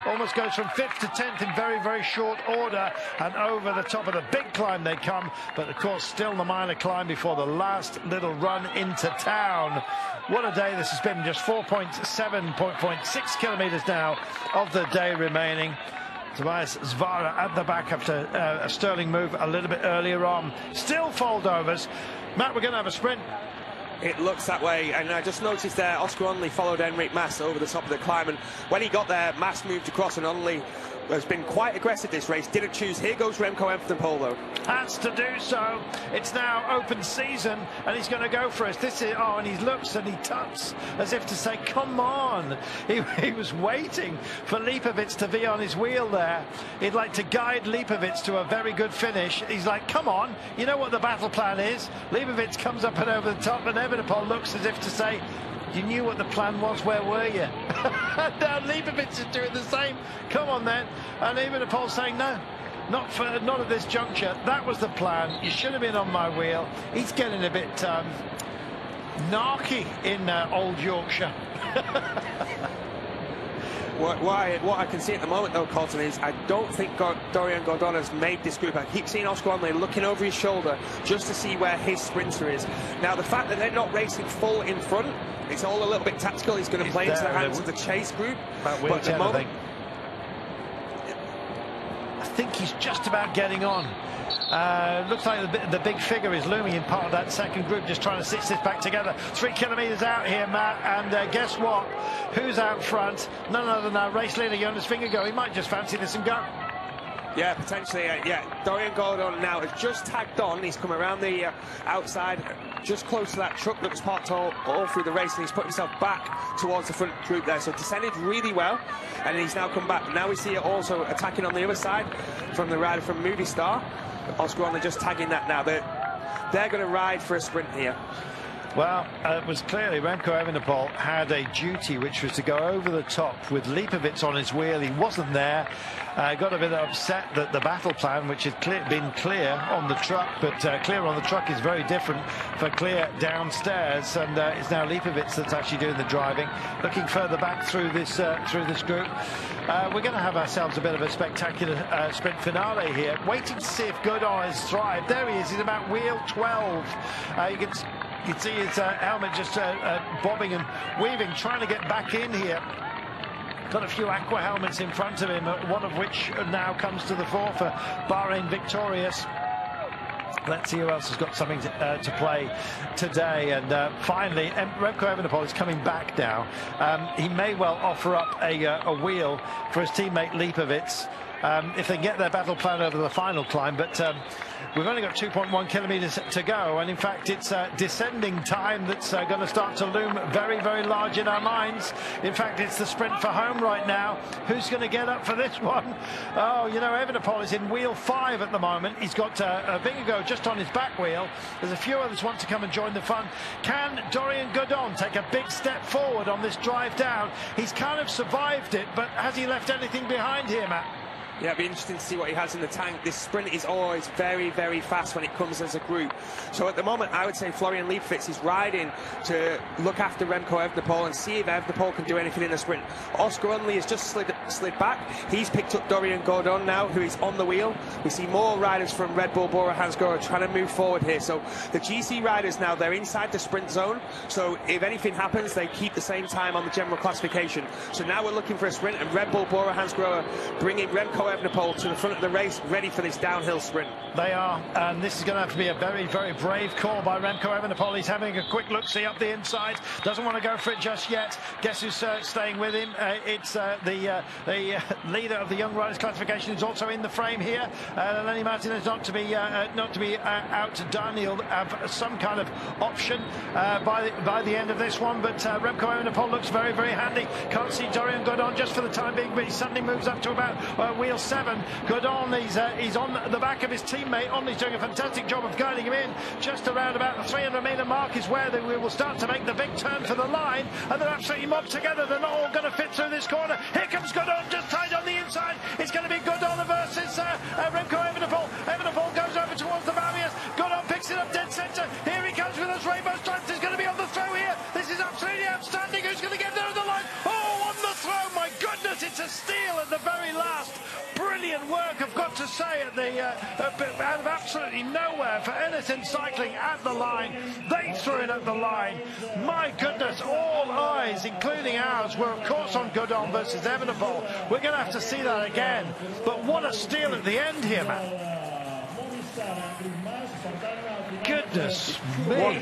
almost goes from 5th to 10th in very, very short order, and over the top of the big climb they come, but of course still the minor climb before the last little run into town. What a day this has been. Just 4.6 kilometers now of the day remaining. Tobias Zvara at the back after a sterling move a little bit earlier on. Still foldovers. Matt, we're going to have a sprint. It looks that way, and I just noticed there Oscar Onley followed Enric Mas over the top of the climb, and when he got there, Mas moved across, and Onley has been quite aggressive this race, didn't choose. Here goes Remco Evenepoel though. Has to do so. It's now open season and he's going to go for it. This is, oh, and he looks and he taps as if to say, come on. He was waiting for Lipovic to be on his wheel there. He'd like to guide Lipovic to a very good finish. He's like, come on, you know what the battle plan is. Lipovic comes up and over the top, and Evenepoel looks as if to say, you knew what the plan was, where were you? Now Lipovic is doing the same. Come on then. And Evenepoel saying, no, not at this juncture. That was the plan. You should have been on my wheel. He's getting a bit narky in old Yorkshire. What I can see at the moment, though, Colton, is I don't think Dorian Gordon has made this group. I keep seeing Oscar Onley looking over his shoulder just to see where his sprinter is. Now, the fact that they're not racing full in front, it's all a little bit tactical. He's going to play into the hands of the chase group. But at the moment, I think he's just about getting on. Looks like the big figure is looming in part of that second group, just trying to stitch this back together. 3 kilometers out here, Matt, and guess what? Who's out front? None other than our race leader, Jonas Vingegaard. He might just fancy this and go. Yeah, potentially, yeah. Dorian Gordon now has just tagged on. He's come around the outside, just close to that truck that was parked all through the race, and he's put himself back towards the front group there. So descended really well, and he's now come back. Now we see it also attacking on the other side from the rider from Movistar. Oscar Onley just tagging that now. They're going to ride for a sprint here. Well, it was clearly Remco Evenepoel had a duty, which was to go over the top with Lipovic on his wheel. He wasn't there. Got a bit upset that the battle plan, which had been clear on the truck, but clear on the truck is very different for clear downstairs, and it's now Lipovic that's actually doing the driving. Looking further back through this group. We're going to have ourselves a bit of a spectacular sprint finale here. Waiting to see if Godon has thrived. There he is. He's about wheel 12. You can see his helmet just bobbing and weaving, trying to get back in here. Got a few aqua helmets in front of him, one of which now comes to the fore for Bahrain Victorious. Let's see who else has got something to play today. And finally, Remco Evenepoel is coming back now. He may well offer up a wheel for his teammate Lipovic if they can get their battle plan over the final climb. But we've only got 2.1 kilometers to go, and in fact it's descending time that's going to start to loom very, very large in our minds. In fact, it's the sprint for home right now. Who's going to get up for this one? Oh, you know, Evenepoel is in wheel 5 at the moment. He's got Vingegaard just on his back wheel. There's a few others want to come and join the fun. Can Dorian Gordon take a big step forward on this drive down? He's kind of survived it, but has he left anything behind here, Matt? Yeah, it'll be interesting to see what he has in the tank. This sprint is always very, very fast when it comes as a group. So at the moment, I would say Florian Lipovic is riding to look after Remco Evenepoel and see if Evenepoel can do anything in the sprint. Oscar Onley has just slid back. He's picked up Dorian Gordon now, who is on the wheel. We see more riders from Red Bull Bora Hansgrohe trying to move forward here. So the GC riders now, they're inside the sprint zone. So if anything happens, they keep the same time on the general classification. So now we're looking for a sprint, and Red Bull Bora Hansgrohe bringing Remco Evenepoel to the front of the race, ready for this downhill sprint. They are, and this is going to have to be a very, very brave call by Remco Evenepoel. He's having a quick look-see up the inside, doesn't want to go for it just yet. Guess who's staying with him? It's the leader of the Young Riders classification is also in the frame here. Lenny Martinez not to be outdone. He'll have some kind of option by the end of this one, but Remco Evenepoel looks very, very handy. Can't see Dorian Gordon just for the time being, but he suddenly moves up to about wheel 7. Gordon, he's on the back of his teammate. Onley's doing a fantastic job of guiding him in. Just around about the 300-meter mark is where we will start to make the big turn for the line, and they're absolutely mobbed together. They're not all going to fit through this corner. Here comes Gordon, just tied on the inside. It's going to be Gordon versus Remco Evenepoel. Evenepoel goes over towards the barriers. Gordon picks it up dead centre. Here he comes with those rainbow stripes. He's going to be on the throw here. This is absolutely outstanding. Who's going to get there on the line? Oh, on the throw! My goodness, it's a steal at the the very last. Brilliant work, I've got to say, at the out of absolutely nowhere for Anything Cycling at the line. They threw it at the line. My goodness, all eyes, including ours, were of course on Godon versus Evenepoel. We're going to have to see that again. But what a steal at the end here, man. Goodness me.